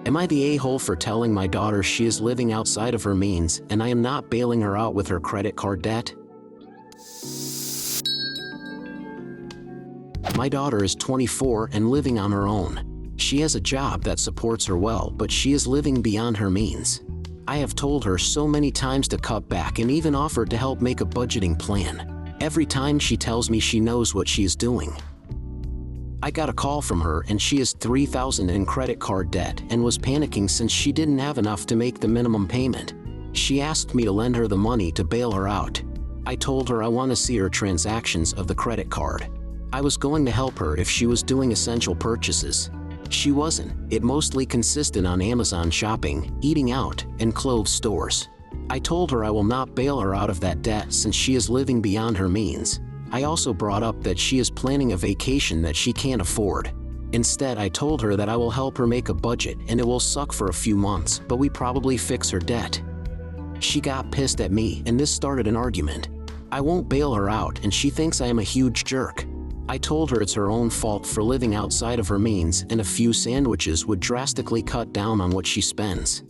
Am I the a-hole for telling my daughter she is living outside of her means and I am not bailing her out with her credit card debt? My daughter is 24 and living on her own. She has a job that supports her well, but she is living beyond her means. I have told her so many times to cut back and even offered to help make a budgeting plan. Every time she tells me she knows what she is doing. I got a call from her and she is $3,000 in credit card debt and was panicking since she didn't have enough to make the minimum payment. She asked me to lend her the money to bail her out. I told her I want to see her transactions of the credit card. I was going to help her if she was doing essential purchases. She wasn't. It mostly consisted on Amazon shopping, eating out, and clothes stores. I told her I will not bail her out of that debt since she is living beyond her means. I also brought up that she is planning a vacation that she can't afford. Instead, I told her that I will help her make a budget and it will suck for a few months, but we probably fix her debt. She got pissed at me and this started an argument. I won't bail her out and she thinks I am a huge jerk. I told her it's her own fault for living outside of her means and a few sandwiches would drastically cut down on what she spends.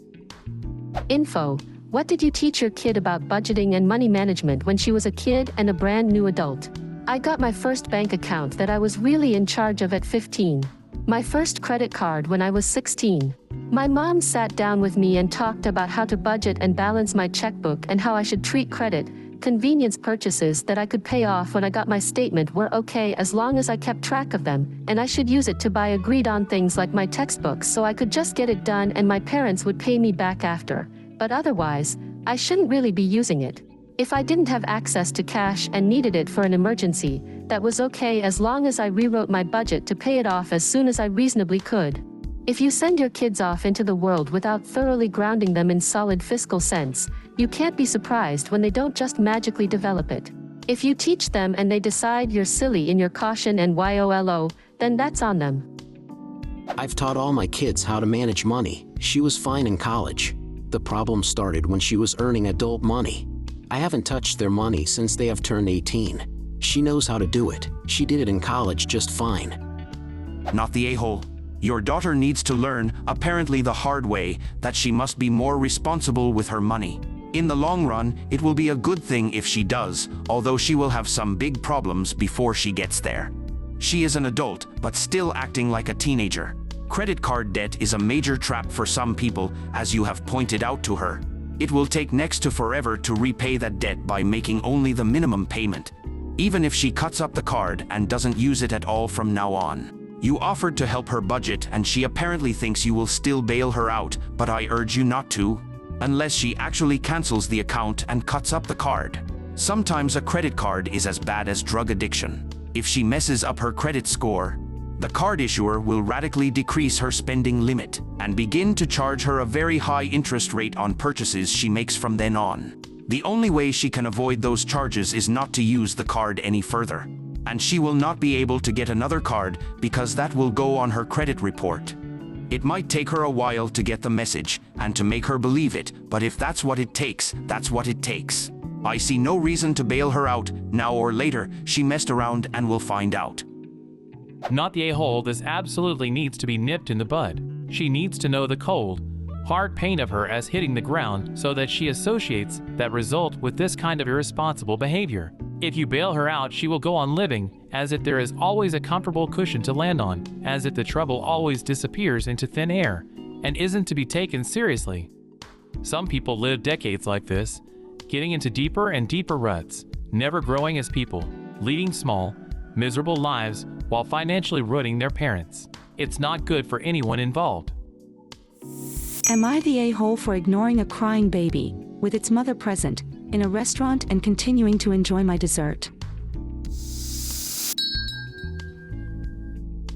Info: what did you teach your kid about budgeting and money management when she was a kid and a brand new adult? I got my first bank account that I was really in charge of at 15. My first credit card when I was 16. My mom sat down with me and talked about how to budget and balance my checkbook and how I should treat credit. Convenience purchases that I could pay off when I got my statement were okay as long as I kept track of them, and I should use it to buy agreed-on things like my textbooks so I could just get it done and my parents would pay me back after. But otherwise, I shouldn't really be using it. If I didn't have access to cash and needed it for an emergency, that was okay as long as I rewrote my budget to pay it off as soon as I reasonably could. If you send your kids off into the world without thoroughly grounding them in solid fiscal sense, you can't be surprised when they don't just magically develop it. If you teach them and they decide you're silly in your caution and YOLO, then that's on them. I've taught all my kids how to manage money. She was fine in college. The problem started when she was earning adult money. I haven't touched their money since they have turned 18. She knows how to do it. She did it in college just fine. Not the a-hole. Your daughter needs to learn, apparently the hard way, that she must be more responsible with her money. In the long run, it will be a good thing if she does, although she will have some big problems before she gets there. She is an adult, but still acting like a teenager. Credit card debt is a major trap for some people, as you have pointed out to her. It will take next to forever to repay that debt by making only the minimum payment, even if she cuts up the card and doesn't use it at all from now on. You offered to help her budget and she apparently thinks you will still bail her out, but I urge you not to, unless she actually cancels the account and cuts up the card. Sometimes a credit card is as bad as drug addiction. If she messes up her credit score, the card issuer will radically decrease her spending limit and begin to charge her a very high interest rate on purchases she makes from then on. The only way she can avoid those charges is not to use the card any further. And she will not be able to get another card because that will go on her credit report. It might take her a while to get the message and to make her believe it, but if that's what it takes, that's what it takes. I see no reason to bail her out. Now or later, she messed around and will find out. Not the a-hole. This absolutely needs to be nipped in the bud. She needs to know the cold, hard pain of her as hitting the ground so that she associates that result with this kind of irresponsible behavior. If you bail her out, she will go on living as if there is always a comfortable cushion to land on, as if the trouble always disappears into thin air and isn't to be taken seriously. Some people live decades like this, getting into deeper and deeper ruts, never growing as people, leading small, miserable lives while financially ruining their parents. It's not good for anyone involved. Am I the a-hole for ignoring a crying baby, with its mother present, in a restaurant and continuing to enjoy my dessert?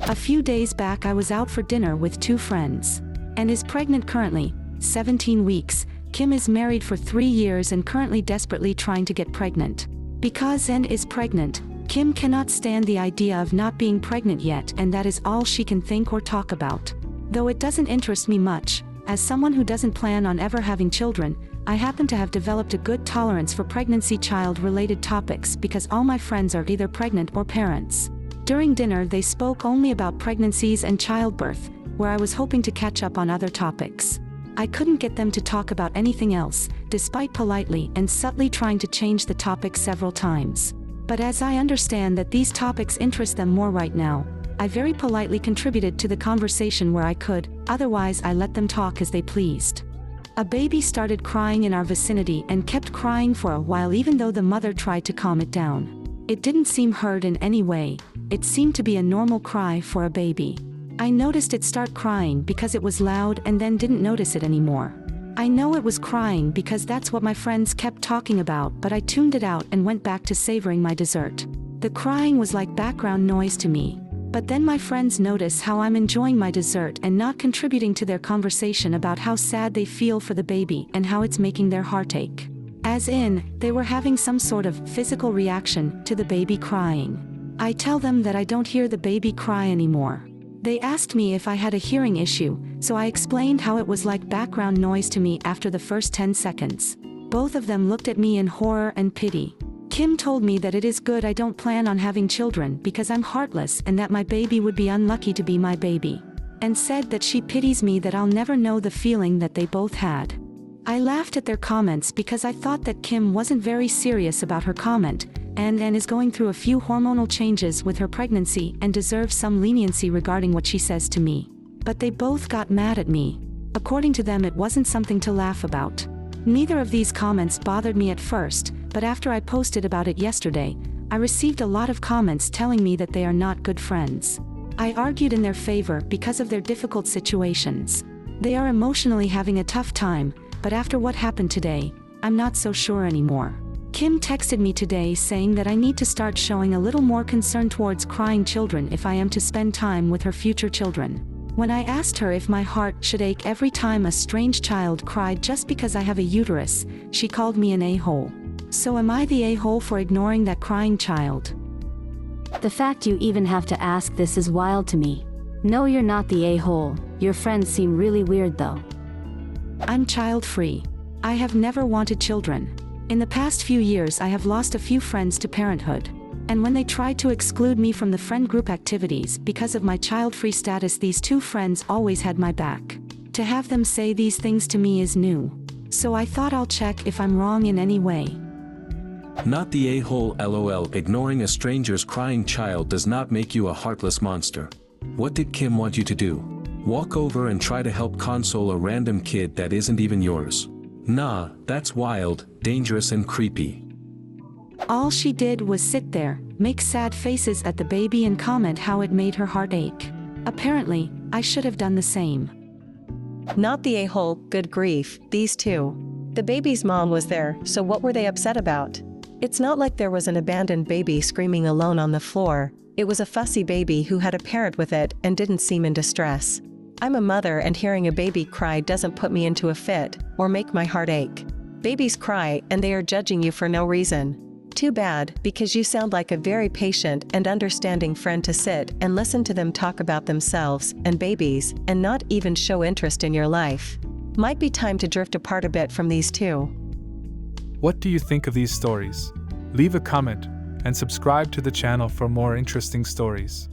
A few days back I was out for dinner with two friends. And is pregnant currently, 17 weeks. Kim is married for 3 years and currently desperately trying to get pregnant. Because N is pregnant, Kim cannot stand the idea of not being pregnant yet, and that is all she can think or talk about. Though it doesn't interest me much, as someone who doesn't plan on ever having children, I happen to have developed a good tolerance for pregnancy child-related topics because all my friends are either pregnant or parents. During dinner they spoke only about pregnancies and childbirth, where I was hoping to catch up on other topics. I couldn't get them to talk about anything else, despite politely and subtly trying to change the topic several times. But as I understand that these topics interest them more right now, I very politely contributed to the conversation where I could, otherwise I let them talk as they pleased. A baby started crying in our vicinity and kept crying for a while even though the mother tried to calm it down. It didn't seem hurt in any way, it seemed to be a normal cry for a baby. I noticed it start crying because it was loud and then didn't notice it anymore. I know it was crying because that's what my friends kept talking about, but I tuned it out and went back to savoring my dessert. The crying was like background noise to me. But then my friends notice how I'm enjoying my dessert and not contributing to their conversation about how sad they feel for the baby and how it's making their heart ache. As in, they were having some sort of physical reaction to the baby crying. I tell them that I don't hear the baby cry anymore. They asked me if I had a hearing issue, so I explained how it was like background noise to me after the first 10 seconds. Both of them looked at me in horror and pity. Kim told me that it is good I don't plan on having children because I'm heartless and that my baby would be unlucky to be my baby. And said that she pities me that I'll never know the feeling that they both had. I laughed at their comments because I thought that Kim wasn't very serious about her comment, and is going through a few hormonal changes with her pregnancy and deserves some leniency regarding what she says to me. But they both got mad at me. According to them, it wasn't something to laugh about. Neither of these comments bothered me at first, but after I posted about it yesterday, I received a lot of comments telling me that they are not good friends. I argued in their favor because of their difficult situations. They are emotionally having a tough time, but after what happened today, I'm not so sure anymore. Kim texted me today saying that I need to start showing a little more concern towards crying children if I am to spend time with her future children. When I asked her if my heart should ache every time a strange child cried just because I have a uterus, she called me an a-hole. So am I the a-hole for ignoring that crying child? The fact you even have to ask this is wild to me. No, you're not the a-hole. Your friends seem really weird though. I'm child-free. I have never wanted children. In the past few years I have lost a few friends to parenthood. And when they tried to exclude me from the friend group activities because of my child-free status, these two friends always had my back. To have them say these things to me is new. So I thought I'll check if I'm wrong in any way. Not the a-hole, lol. Ignoring a stranger's crying child does not make you a heartless monster. What did Kim want you to do? Walk over and try to help console a random kid that isn't even yours? Nah, that's wild, dangerous and creepy. All she did was sit there, make sad faces at the baby and comment how it made her heart ache. Apparently, I should have done the same. Not the a-hole, good grief, these two. The baby's mom was there, so what were they upset about? It's not like there was an abandoned baby screaming alone on the floor. It was a fussy baby who had a parent with it and didn't seem in distress. I'm a mother and hearing a baby cry doesn't put me into a fit or make my heart ache. Babies cry and they are judging you for no reason. Too bad, because you sound like a very patient and understanding friend to sit and listen to them talk about themselves and babies and not even show interest in your life. Might be time to drift apart a bit from these two. What do you think of these stories? Leave a comment and subscribe to the channel for more interesting stories.